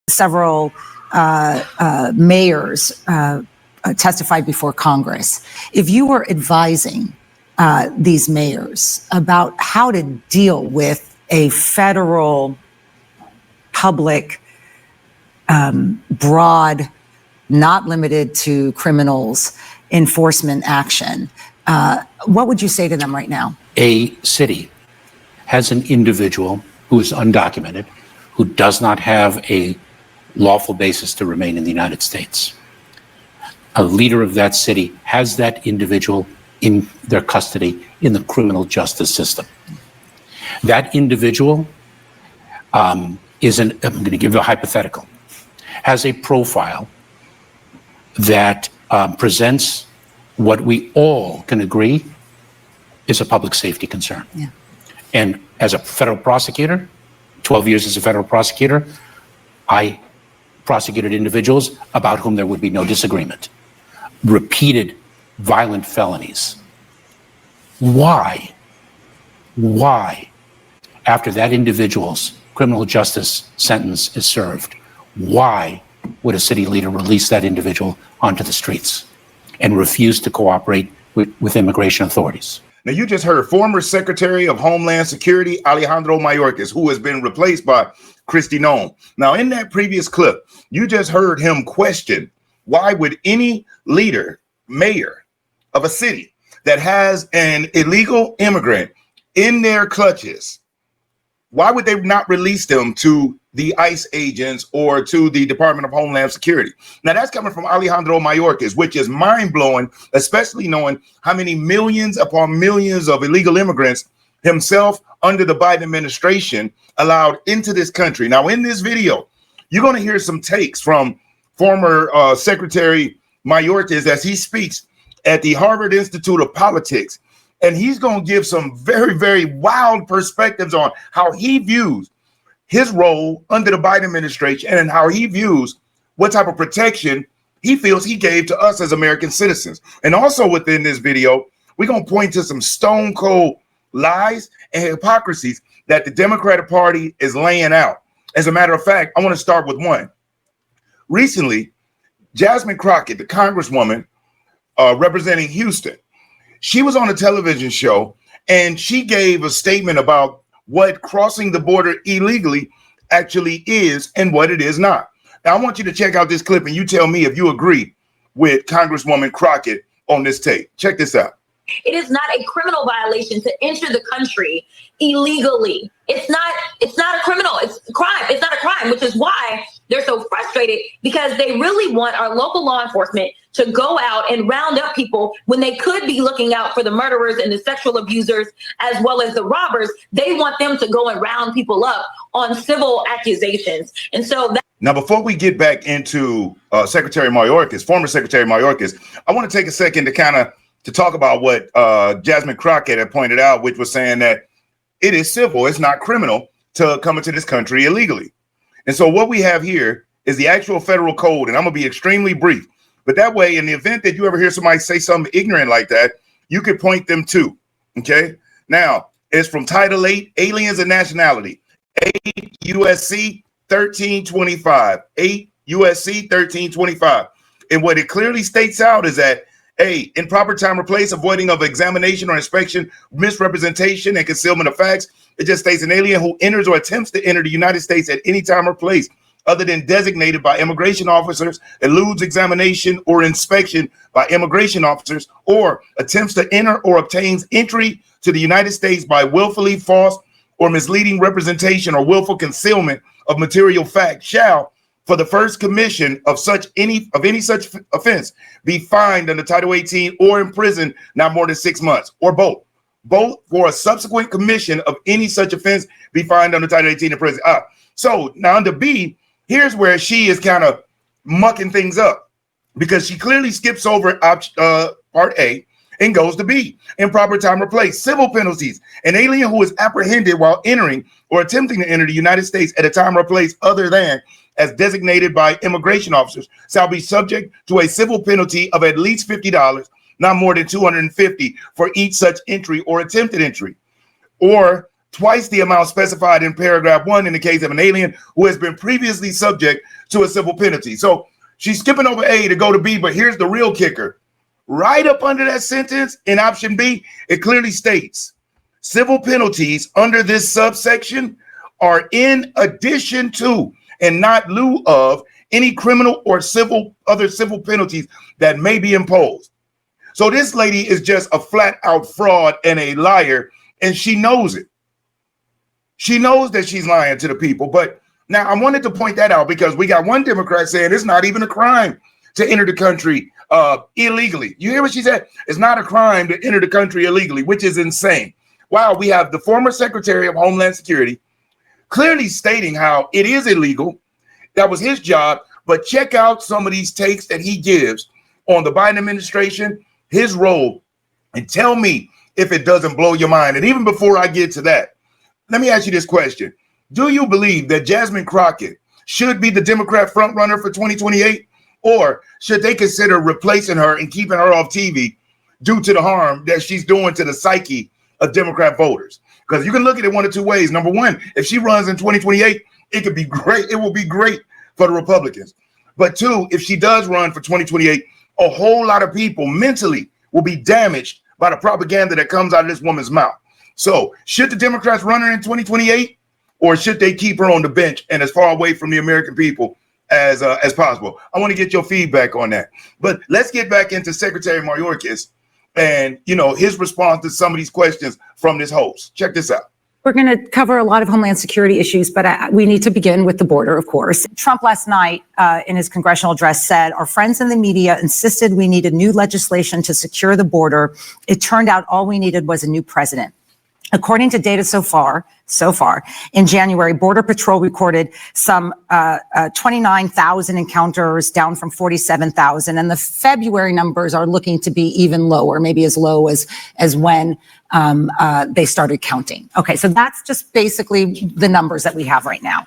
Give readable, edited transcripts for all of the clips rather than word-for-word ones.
several mayors testified before Congress. If you were advising these mayors about how to deal with a federal, public, broad, not limited to criminals, enforcement action, what would you say to them right now? A city has an individual who is undocumented, who does not have a lawful basis to remain in the United States. A leader of that city has that individual in their custody in the criminal justice system. That individual I'm going to give you a hypothetical, has a profile that presents what we all can agree is a public safety concern. Yeah. And as a federal prosecutor, 12 years as a federal prosecutor, I prosecuted individuals about whom there would be no disagreement. Repeated violent felonies. Why, after that individual's criminal justice sentence is served, why would a city leader release that individual onto the streets and refuse to cooperate with immigration authorities? Now, you just heard former Secretary of Homeland Security Alejandro Mayorkas, who has been replaced by Kristi Noem. Now, in that previous clip, you just heard him question, why would any leader, mayor of a city that has an illegal immigrant in their clutches, why would they not release them to the ICE agents or to the Department of Homeland Security? Now, that's coming from Alejandro Mayorkas, which is mind-blowing, especially knowing how many millions upon millions of illegal immigrants himself under the Biden administration allowed into this country. Now, in this video, you're going to hear some takes from former Secretary Mayorkas as he speaks at the Harvard Institute of Politics. And he's going to give some very, very wild perspectives on how he views his role under the Biden administration and how he views what type of protection he feels he gave to us as American citizens. And also within this video, we're going to point to some stone cold lies and hypocrisies that the Democratic Party is laying out. As a matter of fact, I want to start with one. Recently, Jasmine Crockett, the congresswoman representing Houston, she was on a television show and she gave a statement about what crossing the border illegally actually is and what it is not. Now, I want you to check out this clip and you tell me if you agree with Congresswoman Crockett on this tape. Check this out. It is not a criminal violation to enter the country illegally. It's not a criminal. It's a crime. It's not a crime, which is why they're so frustrated, because they really want our local law enforcement to go out and round up people when they could be looking out for the murderers and the sexual abusers as well as the robbers. They want them to go and round people up on civil accusations. And so that. Now, before we get back into Secretary Mayorkas, former Secretary Mayorkas, I want to take a second to talk about what Jasmine Crockett had pointed out, which was saying that it is civil, it's not criminal to come into this country illegally. And so what we have here is the actual federal code, and I'm gonna be extremely brief, but that way, in the event that you ever hear somebody say something ignorant like that, you could point them to, okay? Now, it's from Title 8, Aliens and Nationality, 8 USC 1325, 8 USC 1325. And what it clearly states out is that A, in proper time or place, avoiding of examination or inspection, misrepresentation, and concealment of facts. It just states an alien who enters or attempts to enter the United States at any time or place other than designated by immigration officers, eludes examination or inspection by immigration officers, or attempts to enter or obtains entry to the United States by willfully false or misleading representation or willful concealment of material fact shall, for the first commission of any such offense, be fined under Title 18 or imprisoned not more than 6 months, or both. Both for a subsequent commission of any such offense be fined under Title 18 and prison. So now under B, here's where she is kind of mucking things up, because she clearly skips over Part A and goes to B. In proper time or place, civil penalties. An alien who is apprehended while entering or attempting to enter the United States at a time or place other than as designated by immigration officers shall be subject to a civil penalty of at least $50, not more than $250 for each such entry or attempted entry, or twice the amount specified in paragraph 1 in the case of an alien who has been previously subject to a civil penalty. So she's skipping over A to go to B, but here's the real kicker. Right up under that sentence in option B, it clearly states civil penalties under this subsection are in addition to and not lieu of any criminal or other civil penalties that may be imposed. So this lady is just a flat out fraud and a liar, and she knows it. She knows that she's lying to the people. But now I wanted to point that out because we got one Democrat saying it's not even a crime to enter the country illegally. You hear what she said? It's not a crime to enter the country illegally, which is insane. Wow, we have the former Secretary of Homeland Security clearly stating how it is illegal. That was his job. But check out some of these takes that he gives on the Biden administration, his role, and tell me if it doesn't blow your mind. And even before I get to that, let me ask you this question. Do you believe that Jasmine Crockett should be the Democrat frontrunner for 2028? Or should they consider replacing her and keeping her off TV due to the harm that she's doing to the psyche of Democrat voters? Because you can look at it one of two ways. Number one, if she runs in 2028, it could be great. It will be great for the Republicans. But two, if she does run for 2028, a whole lot of people mentally will be damaged by the propaganda that comes out of this woman's mouth. So should the Democrats run her in 2028, or should they keep her on the bench and as far away from the American people as possible? I want to get your feedback on that. But let's get back into Secretary Mayorkas and, his response to some of these questions from this host. Check this out. We're going to cover a lot of Homeland Security issues, but we need to begin with the border, of course. Trump last night in his congressional address said, our friends in the media insisted we needed new legislation to secure the border. It turned out all we needed was a new president. According to data so far, in January, Border Patrol recorded some 29,000 encounters, down from 47,000. And the February numbers are looking to be even lower, maybe as low as when they started counting. Okay, so that's just basically the numbers that we have right now.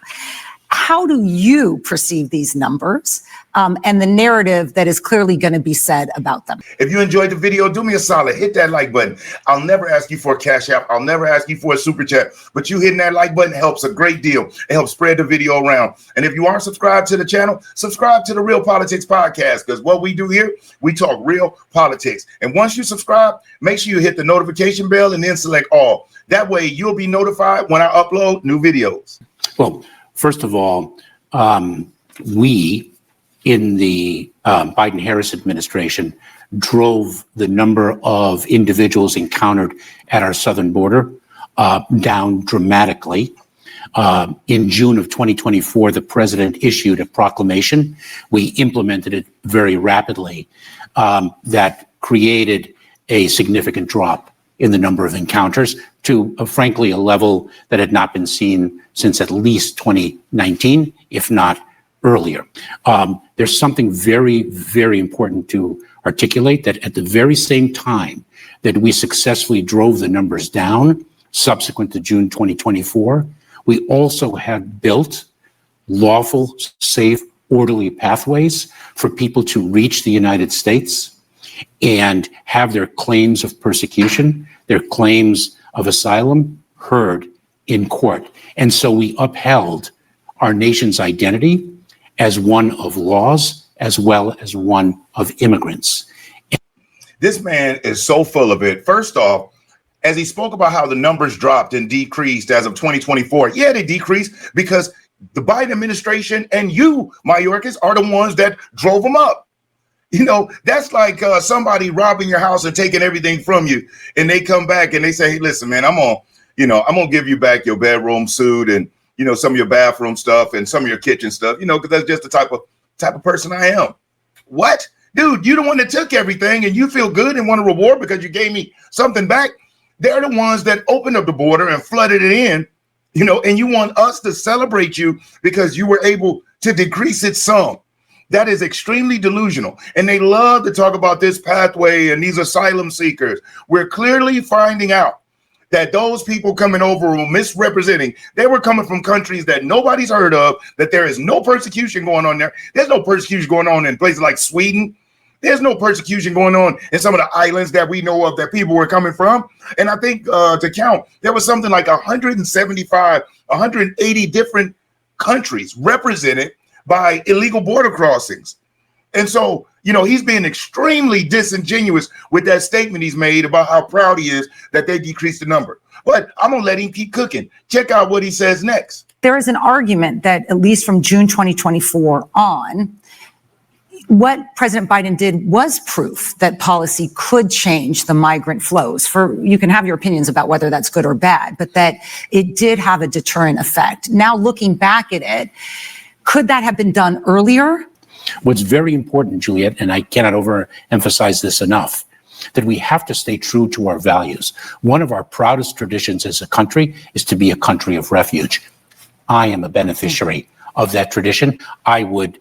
How do you perceive these numbers and the narrative that is clearly going to be said about them? If you enjoyed the video, do me a solid. Hit that like button. I'll never ask you for a cash app. I'll never ask you for a super chat. But you hitting that like button helps a great deal. It helps spread the video around. And if you aren't subscribed to the channel, subscribe to the Real Politics Podcast, because what we do here, we talk real politics. And once you subscribe, make sure you hit the notification bell and then select all. That way you'll be notified when I upload new videos. Well, first of all, we in the Biden-Harris administration drove the number of individuals encountered at our southern border down dramatically. In June of 2024, the president issued a proclamation. We implemented it very rapidly. That created a significant drop in the number of encounters to, frankly, a level that had not been seen since at least 2019, if not earlier. There's something very, very important to articulate, that at the very same time that we successfully drove the numbers down subsequent to June 2024, we also have built lawful, safe, orderly pathways for people to reach the United States and have their claims of persecution, their claims of asylum heard in court. And so we upheld our nation's identity as one of laws as well as one of immigrants. This man is so full of it. First off, as he spoke about how the numbers dropped and decreased as of 2024, yeah, they decreased because the Biden administration and you, Mayorkas, are the ones that drove them up. That's like somebody robbing your house and taking everything from you, and they come back and they say, hey, listen, man, I'm gonna give you back your bedroom suit and some of your bathroom stuff and some of your kitchen stuff, because that's just the type of person I am. What? Dude, you the one that took everything and you feel good and want a reward because you gave me something back. They're the ones that opened up the border and flooded it in, and you want us to celebrate you because you were able to decrease it some. That is extremely delusional. And they love to talk about this pathway and these asylum seekers. We're clearly finding out that those people coming over were misrepresenting. They were coming from countries that nobody's heard of, that there is no persecution going on there. There's no persecution going on in places like Sweden, There's no persecution going on in some of the islands that we know of that people were coming from. And I think to count, there was something like 175, 180 different countries represented by illegal border crossings. And so, you know, he's being extremely disingenuous with that statement he's made about how proud he is that they decreased the number. But I'm going to let him keep cooking. Check out what he says next. There is an argument that at least from June 2024 on, what President Biden did was proof that policy could change the migrant flows. You can have your opinions about whether that's good or bad, but that it did have a deterrent effect. Now, looking back at it, could that have been done earlier? What's very important, Juliet, and I cannot overemphasize this enough, that we have to stay true to our values. One of our proudest traditions as a country is to be a country of refuge. I am a beneficiary of that tradition. I would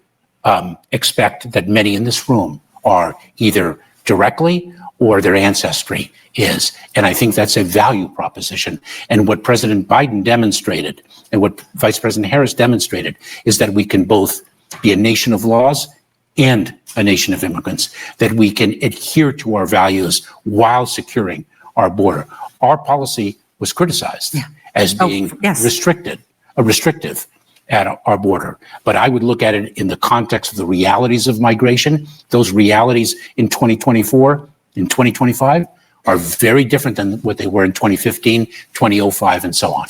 expect that many in this room are either directly or their ancestry is. And I think that's a value proposition. And what President Biden demonstrated and what Vice President Harris demonstrated is that we can both be a nation of laws and a nation of immigrants, that we can adhere to our values while securing our border. Our policy was criticized as being restrictive at our border. But I would look at it in the context of the realities of migration. Those realities in 2024, in 2025 are very different than what they were in 2015, 2005, and so on.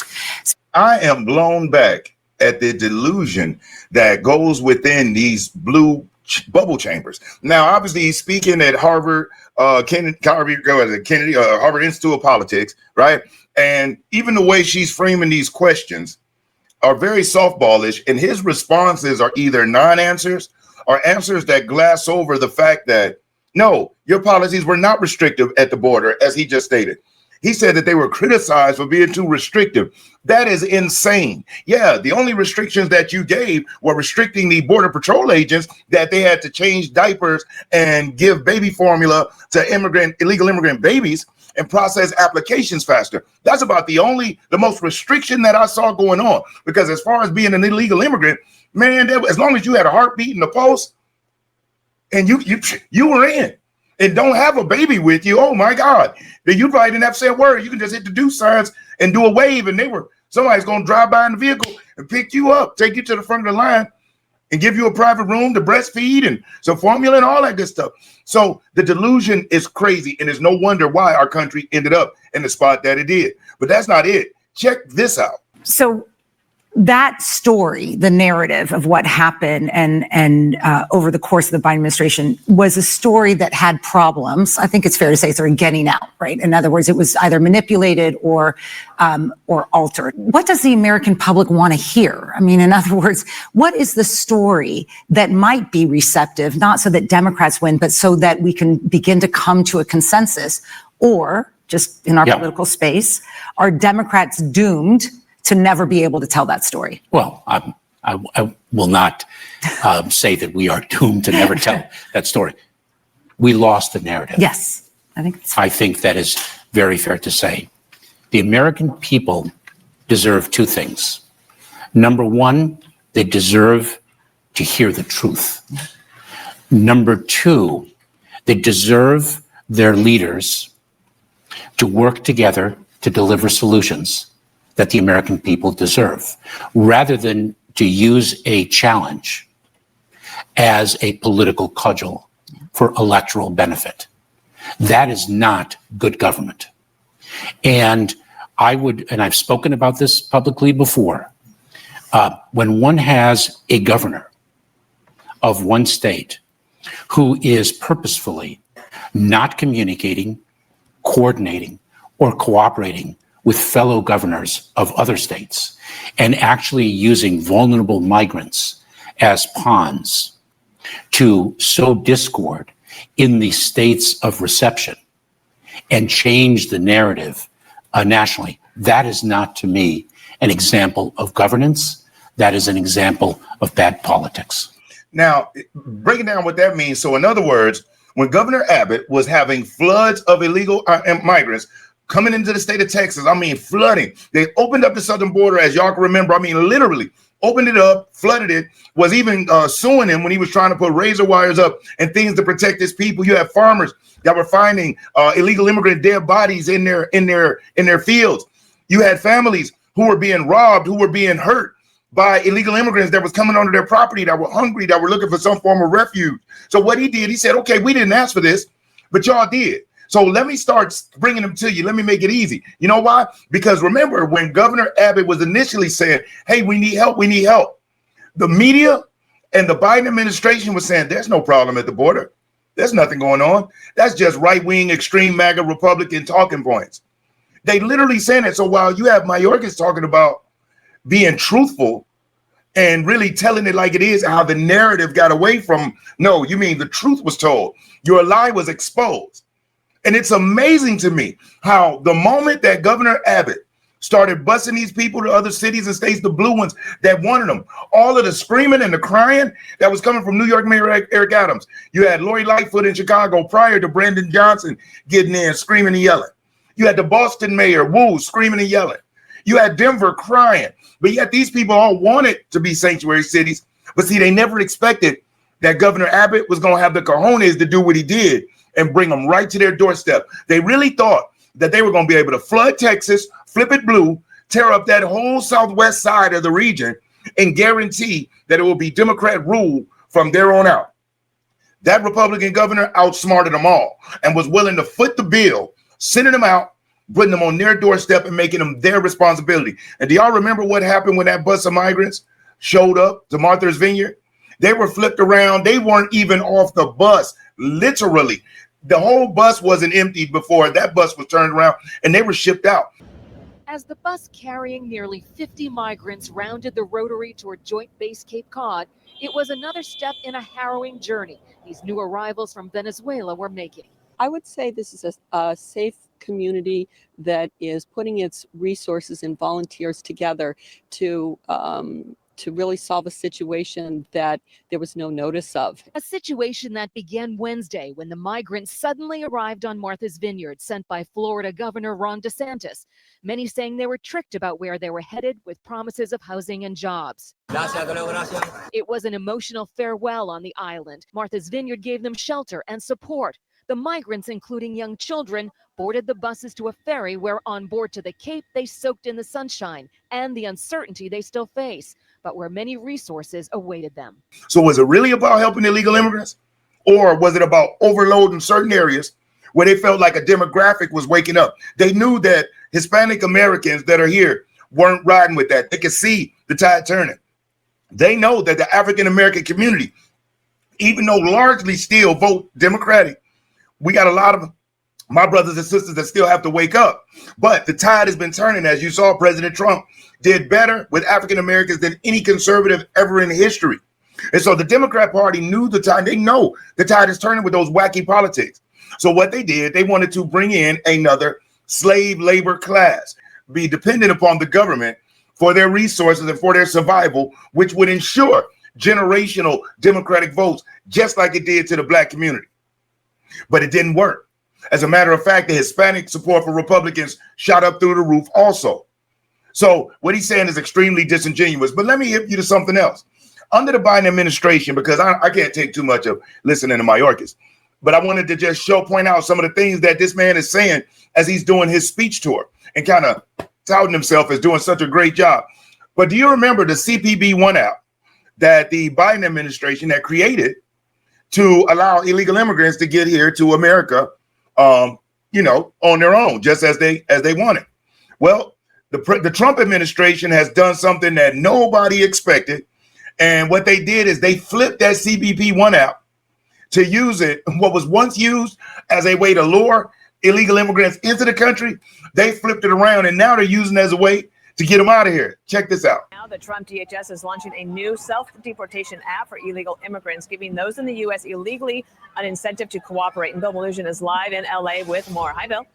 I am blown back at the delusion that goes within these blue bubble chambers. Now, obviously, he's speaking at Harvard, Harvard Institute of Politics, right? And even the way she's framing these questions are very softballish, and his responses are either non-answers or answers that glass over the fact that, no, your policies were not restrictive at the border, as he just stated. He said that they were criticized for being too restrictive. That is insane. Yeah, the only restrictions that you gave were restricting the Border Patrol agents, that they had to change diapers and give baby formula to illegal immigrant babies and process applications faster. That's about the most restriction that I saw going on. Because as far as being an illegal immigrant, man, as long as you had a heartbeat in the pulse and you were in. And don't have a baby with you, oh my God. Then you probably didn't have to say a word. You can just hit the do signs and do a wave, and somebody's gonna drive by in the vehicle and pick you up, take you to the front of the line, and give you a private room to breastfeed and some formula and all that good stuff. So the delusion is crazy, and it's no wonder why our country ended up in the spot that it did. But that's not it. Check this out. So that story, the narrative of what happened and over the course of the Biden administration was a story that had problems. I think it's fair to say sort of getting out, right? In other words, it was either manipulated or altered. What does the American public want to hear? I mean, in other words, what is the story that might be receptive, not so that Democrats win, but so that we can begin to come to a consensus? Or just in our political space, are Democrats doomed to never be able to tell that story? Well, I will not say that we are doomed to never tell that story. We lost the narrative. Yes, I think that is very fair to say. The American people deserve two things. Number one, they deserve to hear the truth. Number two, they deserve their leaders to work together to deliver solutions that the American people deserve, rather than to use a challenge as a political cudgel for electoral benefit. That is not good government. And I've spoken about this publicly before, when one has a governor of one state who is purposefully not communicating, coordinating, or cooperating with fellow governors of other states, and actually using vulnerable migrants as pawns to sow discord in the states of reception and change the narrative nationally. That is not, to me, an example of governance. That is an example of bad politics. Now, breaking down what that means. So in other words, when Governor Abbott was having floods of illegal migrants coming into the state of Texas, I mean, flooding. They opened up the southern border, as y'all can remember. I mean, literally opened it up, flooded it, was even suing him when he was trying to put razor wires up and things to protect his people. You have farmers that were finding illegal immigrant dead bodies in their fields. You had families who were being robbed, who were being hurt by illegal immigrants that was coming onto their property, that were hungry, that were looking for some form of refuge. So what he did, he said, okay, we didn't ask for this, but y'all did. So let me start bringing them to you. Let me make it easy. You know why? Because remember when Governor Abbott was initially saying, hey, we need help, the media and the Biden administration was saying, there's no problem at the border. There's nothing going on. That's just right-wing, extreme MAGA Republican talking points. They literally saying it. So while you have Mayorkas talking about being truthful and really telling it like it is, how the narrative got away from, no, you mean the truth was told. Your lie was exposed. And it's amazing to me how the moment that Governor Abbott started busing these people to other cities and states, the blue ones that wanted them, all of the screaming and the crying that was coming from New York Mayor Eric Adams. You had Lori Lightfoot in Chicago prior to Brandon Johnson getting in, screaming and yelling. You had the Boston mayor, Wu, screaming and yelling. You had Denver crying. But yet these people all wanted to be sanctuary cities. But see, they never expected that Governor Abbott was going to have the cojones to do what he did and bring them right to their doorstep. They really thought that they were going to be able to flood Texas, flip it blue, tear up that whole southwest side of the region, and guarantee that it will be Democrat rule from there on out. That Republican governor outsmarted them all and was willing to foot the bill, sending them out, putting them on their doorstep and making them their responsibility. And do y'all remember what happened when that bus of migrants showed up to Martha's Vineyard? They were flipped around. They weren't even off the bus, literally. The whole bus wasn't emptied before that bus was turned around, and they were shipped out. As the bus carrying nearly 50 migrants rounded the rotary toward Joint Base Cape Cod, it was another step in a harrowing journey these new arrivals from Venezuela were making. I would say this is a safe community that is putting its resources and volunteers together to really solve a situation that there was no notice of. A situation that began Wednesday when the migrants suddenly arrived on Martha's Vineyard, sent by Florida Governor Ron DeSantis. Many saying they were tricked about where they were headed with promises of housing and jobs. It was an emotional farewell on the island. Martha's Vineyard gave them shelter and support. The migrants, including young children, boarded the buses to a ferry where on board to the Cape they soaked in the sunshine and the uncertainty they still face, but where many resources awaited them. So was it really about helping illegal immigrants? Or was it about overloading certain areas where they felt like a demographic was waking up? They knew that Hispanic Americans that are here weren't riding with that. They could see the tide turning. They know that the African American community, even though largely still vote Democratic, we got a lot of my brothers and sisters that still have to wake up. But the tide has been turning. As you saw, President Trump did better with African Americans than any conservative ever in history. And so the Democrat Party knew the tide. They know the tide is turning with those wacky politics. So what they did, they wanted to bring in another slave labor class, be dependent upon the government for their resources and for their survival, which would ensure generational Democratic votes, just like it did to the Black community. But it didn't work. As a matter of fact, the Hispanic support for Republicans shot up through the roof also. So what he's saying is extremely disingenuous. But let me hit you to something else. Under the Biden administration, because I can't take too much of listening to Mayorkas, but I wanted to just point out some of the things that this man is saying as he's doing his speech tour and kind of touting himself as doing such a great job. But do you remember the CPB-1 app that the Biden administration had created to allow illegal immigrants to get here to America, on their own, just as they wanted? Well, the Trump administration has done something that nobody expected. And what they did is they flipped that CBP-1 app to use it, what was once used as a way to lure illegal immigrants into the country. They flipped it around, and now they're using it as a way to get them out of here. Check this out. Now the Trump DHS is launching a new self-deportation app for illegal immigrants, giving those in the U.S. illegally an incentive to cooperate. And Bill Mallusion is live in L.A. with more. Hi, Bill.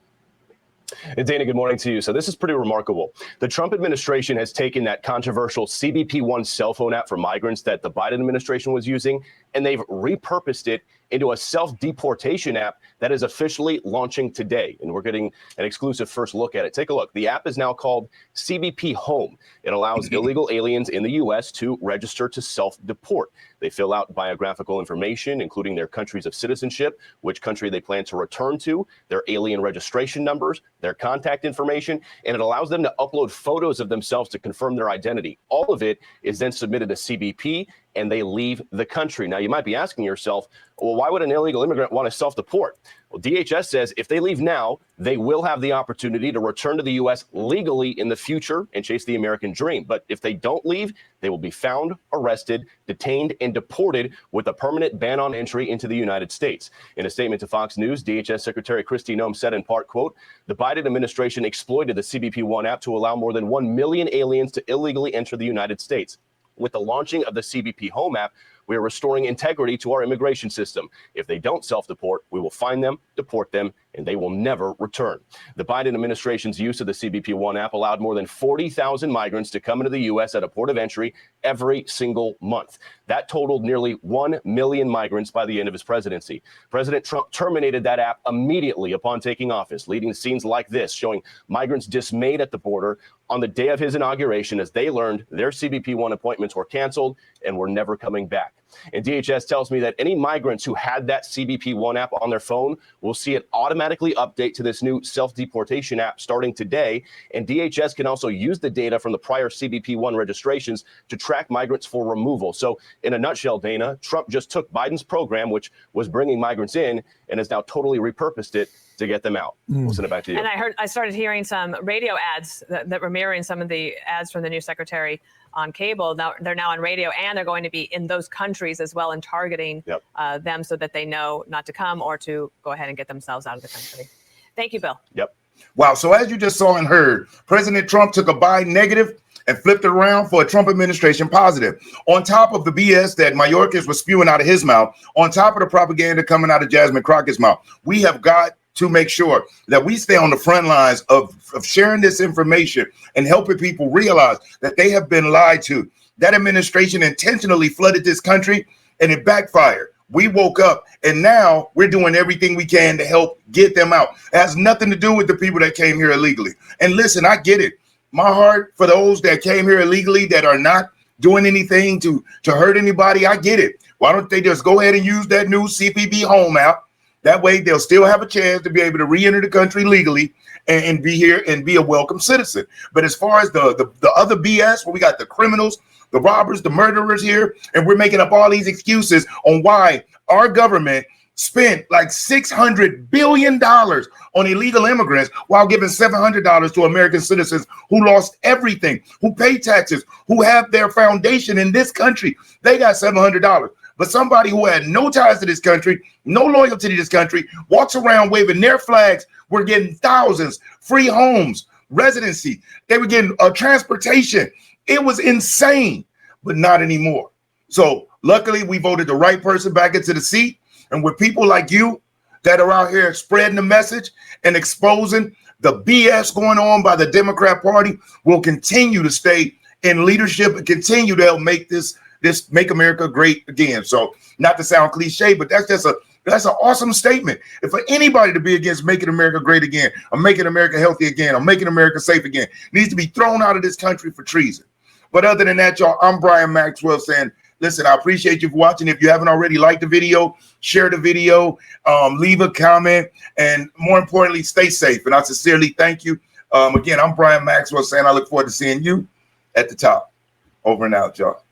And Dana, good morning to you. So this is pretty remarkable. The Trump administration has taken that controversial CBP-1 cell phone app for migrants that the Biden administration was using, and they've repurposed it into a self-deportation app that is officially launching today. And we're getting an exclusive first look at it. Take a look. The app is now called CBP Home. It allows illegal aliens in the U.S. to register to self-deport. They fill out biographical information, including their countries of citizenship, which country they plan to return to, their alien registration numbers, their contact information, and it allows them to upload photos of themselves to confirm their identity. All of it is then submitted to CBP, and they leave the country. Now, you might be asking yourself, well, why would an illegal immigrant want to self-deport? Well, DHS says if they leave now, they will have the opportunity to return to the U.S. legally in the future and chase the American dream. But if they don't leave, they will be found, arrested, detained, and deported with a permanent ban on entry into the United States. In a statement to Fox News, DHS Secretary Kristi Noem said in part, quote, the Biden administration exploited the CBP-1 app to allow more than 1 million aliens to illegally enter the United States. With the launching of the CBP Home app, we are restoring integrity to our immigration system. If they don't self-deport, we will find them, deport them, and they will never return. The Biden administration's use of the CBP-1 app allowed more than 40,000 migrants to come into the U.S. at a port of entry every single month. That totaled nearly 1 million migrants by the end of his presidency. President Trump terminated that app immediately upon taking office, leading to scenes like this, showing migrants dismayed at the border on the day of his inauguration as they learned their CBP-1 appointments were canceled and were never coming back. And DHS tells me that any migrants who had that CBP-1 app on their phone will see it automatically update to this new self-deportation app starting today. And DHS can also use the data from the prior CBP-1 registrations to track migrants for removal. So in a nutshell, Dana, Trump just took Biden's program, which was bringing migrants in, and has now totally repurposed it to get them out. We'll send it back to you. And I started hearing some radio ads that were mirroring some of the ads from the new secretary on cable. Now they're now on radio, and they're going to be in those countries as well and targeting them so that they know not to come or to go ahead and get themselves out of the country. Thank you, Bill. Yep. Wow. So as you just saw and heard, President Trump took a Biden negative and flipped it around for a Trump administration positive. On top of the BS that Mayorkas was spewing out of his mouth, on top of the propaganda coming out of Jasmine Crockett's mouth, we have got to make sure that we stay on the front lines of sharing this information and helping people realize that they have been lied to. That administration intentionally flooded this country and it backfired. We woke up and now we're doing everything we can to help get them out. It has nothing to do with the people that came here illegally. And listen, I get it. My heart for those that came here illegally that are not doing anything to hurt anybody, I get it. Why don't they just go ahead and use that new CBP Home app? That way they'll still have a chance to be able to re-enter the country legally and be here and be a welcome citizen. But as far as the other BS, where we got the criminals, the robbers, the murderers here, and we're making up all these excuses on why our government spent like $600 billion on illegal immigrants while giving $700 to American citizens who lost everything, who pay taxes, who have their foundation in this country. They got $700. But somebody who had no ties to this country, no loyalty to this country, walks around waving their flags, we're getting thousands, free homes, residency. They were getting transportation. It was insane, but not anymore. So luckily, we voted the right person back into the seat. And with people like you that are out here spreading the message and exposing the BS going on by the Democrat Party, will continue to stay in leadership and continue to help make this make America great again. So not to sound cliche, but that's an awesome statement. And for anybody to be against making America great again, or making America healthy again, or making America safe again, needs to be thrown out of this country for treason. But other than that, y'all, I'm Brian Maxwell saying, listen, I appreciate you for watching. If you haven't already, like the video, share the video, leave a comment, and more importantly, stay safe. And I sincerely thank you. Again, I'm Brian Maxwell saying I look forward to seeing you at the top. Over and out, y'all.